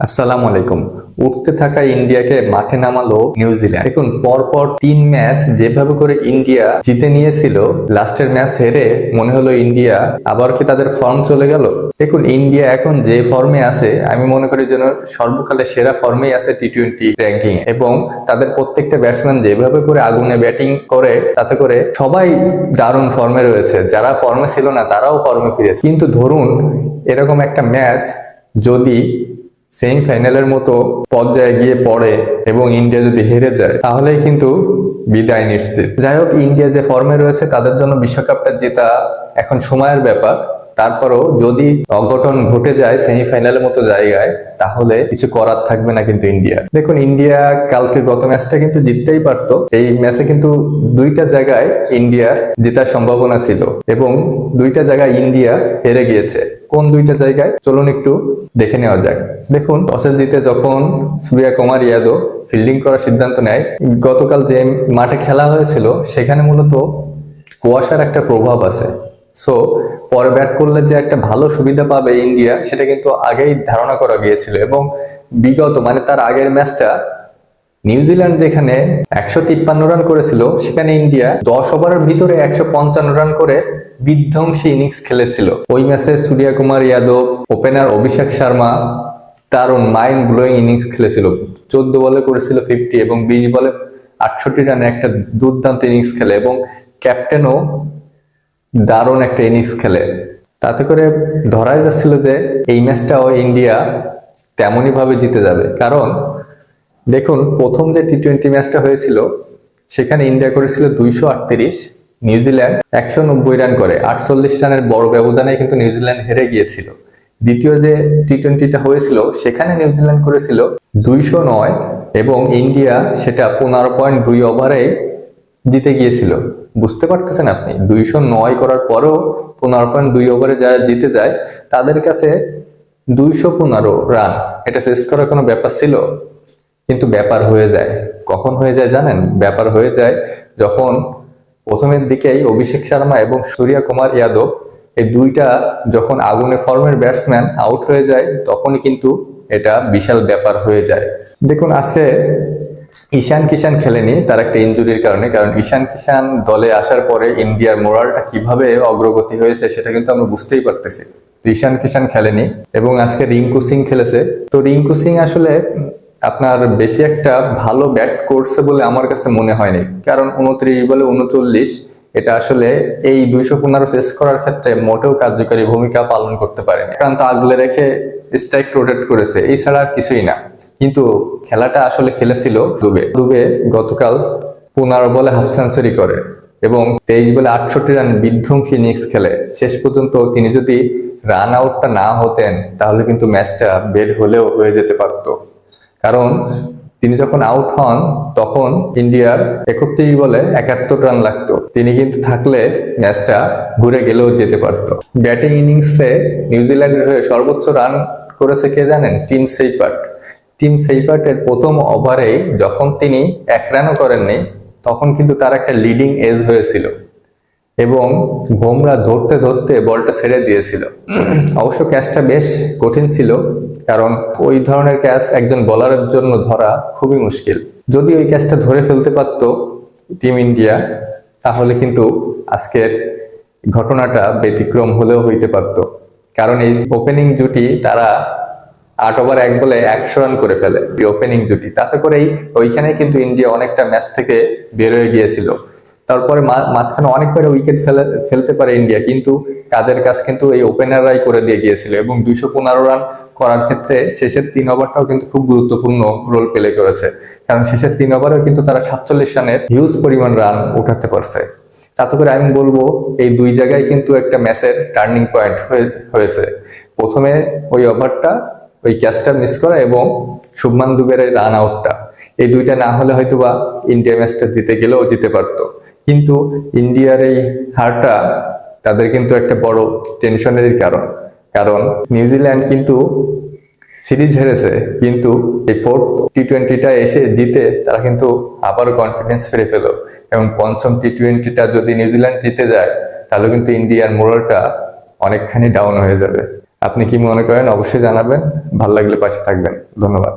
আসসালামু আলাইকুম। উঠতে থাকা ইন্ডিয়াকে মাঠে নামালো নিউজিল্যান্ড। দেখুন, পরপর 3 ম্যাচ যেভাবে করে ইন্ডিয়া জিতে নিয়েছিল, লাস্টের ম্যাচ হেরে মনে হলো ইন্ডিয়া আবার কি তাদের ফর্ম চলে গেল। দেখুন, ইন্ডিয়া এখন যে ফর্মে আছে আমি মনে করি যেন সর্বকালের সেরা ফর্মেই আছে টি-20 র্যাঙ্কিং এ, এবং তাদের প্রত্যেকটা ব্যাটসম্যান যেভাবে করে আগুনে ব্যাটিং করে তাতে করে সবাই দারুণ ফর্মে রয়েছে। যারা ফর্মে ছিল না তারাও ফর্মে ফিরেছে। কিন্তু ধরুন এরকম একটা ম্যাচ যদি সেমিফাইনালের মতো পর্যায়ে গিয়ে পড়ে এবং ইন্ডিয়া যদি হেরে যায় তাহলেই কিন্তু বিদায় নিশ্চিত। যাই হোক, ইন্ডিয়া যে ফর্মে রয়েছে তাদের জন্য বিশ্বকাপটা জেতা এখন সময়ের ব্যাপার। তারপরও যদি অঘটন ঘটে যায় সেমিফাইনালের মতো জায়গায় তাহলে কিছু করার থাকবে না কিন্তু ইন্ডিয়া। দেখুন, ইন্ডিয়া কালকে গত ম্যাচটা কিন্তু জিততেই পারতো। এই ম্যাচে কিন্তু দুইটা জায়গায় ইন্ডিয়ার জেতার সম্ভাবনা ছিল এবং দুইটা জায়গায় ইন্ডিয়া হেরে গিয়েছে। কোন দুইটা জায়গায় চলুন একটু দেখে নেওয়া যাক। দেখুন, টসে জিতে যখন সূর্য কুমার যাদব ফিল্ডিং করার সিদ্ধান্ত নেয়, গতকাল যে মাঠে খেলা হয়েছিল সেখানে মূলত কুয়াশার একটা প্রভাব আছে। সো পরে ব্যাট করলে যে একটা ভালো সুবিধা পাবে ইন্ডিয়া সেটা কিন্তু আগেই ধারণা করা গিয়েছিল, এবং বিগত তার আগের ম্যাচটা নিউজিল্যান্ড যেখানে 153 রান করেছিল সেখানে ইন্ডিয়া 10 ওভারের ভিতরে 155 রান করে বিধ্বংসী ইনিংস খেলেছিল। ওই ম্যাচে সূর্য কুমার যাদব, ওপেনার অভিষেক শর্মা দারুণ মাইন্ড ব্লোয়িং ইনিংস খেলেছিল। 14 বলে করেছিল 50 এবং 20 বলে 68 রানের একটা দুর্দান্ত ইনিংস খেলে, এবং ক্যাপ্টেনও দারুণ একটা ইনিংস খেলে। তাতে করে ধরাই যাচ্ছিল যে এই ম্যাচটাও ইন্ডিয়া তেমনই ভাবে জিতে যাবে। কারণ দেখুন, প্রথম যে টি-20 ম্যাচটা হয়েছিল সেখানে ইন্ডিয়া করেছিল 238, নিউজিল্যান্ড 190 রান করে 48 রানের বড় ব্যবধানে কিন্তু নিউজিল্যান্ড হেরে গিয়েছিল। দ্বিতীয় যে টি-20টা হয়েছিল সেখানে নিউজিল্যান্ড করেছিল 209 এবং ইন্ডিয়া সেটা 15.2 ওভারে জিতে গিয়েছিল। বুঝতে পারতেছেন আপনি, 209 করার পরেও 15.2 ওভারে যারা জিতে যায় তাদের কাছে 215 রান এটা শেষ করার কোনো ব্যাপার ছিল? কিন্তু ব্যাপার হয়ে যায়। কখন হয়ে যায় জানেন? ব্যাপার হয়ে যায় যখন প্রথমের দিকেই অভিষেক শর্মা এবং সূর্য কুমার যাদব এই দুইটা যখন আগুনে ফর্মের ব্যাটসম্যান আউট হয়ে যায় তখনই কিন্তু এটা বিশাল ব্যাপার হয়ে যায়। দেখুন, আজকে ঈশান কিষান খেলেনি তার একটা ইনজুরির কারণে। কারণ ঈশান কিষান দলে আসার পরে ইন্ডিয়ার মোরালটা কিভাবে অগ্রগতি হয়েছে সেটা কিন্তু আমরা বুঝতেই পারতেছি। ঈশান কিষান খেলেনি এবং আজকে রিঙ্কু সিং খেলেছে। তো রিঙ্কু সিং আসলে আপনার বেশি একটা ভালো ব্যাট করছে বলে আমার কাছে মনে হয়নি। কারণ 29 বলে 39 এটা আসলে এই 215 শেষ করার ক্ষেত্রে মোটেও কার্যকরী ভূমিকা পালন করতে পারেনি। প্রান্ত আগলে রেখে স্ট্রাইক রোটেট করেছে, এই ছাড়া আর কিছুই না। কিন্তু খেলাটা আসলে খেলেছিল দুবে। দুবে গতকাল 15 বলে হাফ সেঞ্চুরি করে এবং 23 বলে 68 রান বিধ্বংসী ইনিংস খেলে। শেষ পর্যন্ত তিনি যদি রান আউটটা না হতেন তাহলে কিন্তু ম্যাচটা বের হলেও হয়ে যেতে পারতো। কারণ তিনি যখন আউট হন তখন ইন্ডিয়ার 31 বলে 71 রান লাগতো। তিনি কিন্তু থাকলে ম্যাচটা ঘুরে গেলেও যেতে পারতো। ব্যাটিং ইনিংসে নিউজিল্যান্ডের হয়ে সর্বোচ্চ রান করেছে কে জানেন? Team Seifert. টিম সেইফার্টের প্রথম ওভারে যখন তিনি 1 রানও করেননি তখন কিন্তু তার একটা লিডিং এজ হয়েছিল এবং বুমরা ধরতে ধরতে বলটা ছেড়ে দিয়েছিল। অবশ্য ক্যাচটা বেশ কঠিন ছিল, কারণ ওই ধরনের ক্যাচ একজন বোলারের জন্য ধরা খুবই মুশকিল। যদি ওই ক্যাচটা ধরে ফেলতে পারতো টিম ইন্ডিয়া তাহলে কিন্তু আজকের ঘটনাটা ব্যতিক্রম হলেও হইতে পারত। কারণ এই ওপেনিং জুটি তারা 8 ওভার 1 বলে 100 রান করে ফেলে এই ওপেনিং জুটি। তাতে করেই ওইখানে কিন্তু ইন্ডিয়া অনেকটা ম্যাচ থেকে বের হয়ে গিয়েছিল। তারপরে মাঝখানে অনেক করে উইকেট ফেলতে পারে ইন্ডিয়া, কিন্তু কাজের কাজ কিন্তু এই ওপেনাররাই করে দিয়ে গিয়েছিল এবং 215 রান করার ক্ষেত্রে শেষের 3 ওভারটাও কিন্তু খুব গুরুত্বপূর্ণ রোল প্লে করেছে। কারণ শেষের 3 ওভারেও কিন্তু তারা 47 রানের হিউজ পরিমাণ রান উঠাতে পারছে। তাতে করে আমি বলবো এই দুই জায়গায় কিন্তু একটা ম্যাচের টার্নিং পয়েন্ট হয়েছে। প্রথমে ওই ওভারটা, ওই ক্যাচটা মিস করা এবং শুভমান দুবের রান আউটটা, এই দুইটা না হলে হয়তোবা ইন্ডিয়া ম্যাচটা জিতে গেলেও জিতে পারতো। কিন্তু ইন্ডিয়ার এই হারটা তাদের কিন্তু একটা বড় টেনশনেরই কারণ। কারণ নিউজিল্যান্ড কিন্তু সিরিজ হেরেছে, কিন্তু এই 4th টি-20টা এসে জিতে তারা কিন্তু আবারও কনফিডেন্স ফিরে পেল এবং পঞ্চম টি-20টা যদি নিউজিল্যান্ড জিতে যায় তাহলে কিন্তু ইন্ডিয়ার মোরালটা অনেকখানি ডাউন হয়ে যাবে। আপনি কি মনে করেন অবশ্যই জানাবেন, ভালো লাগলে পাশে থাকবেন। ধন্যবাদ।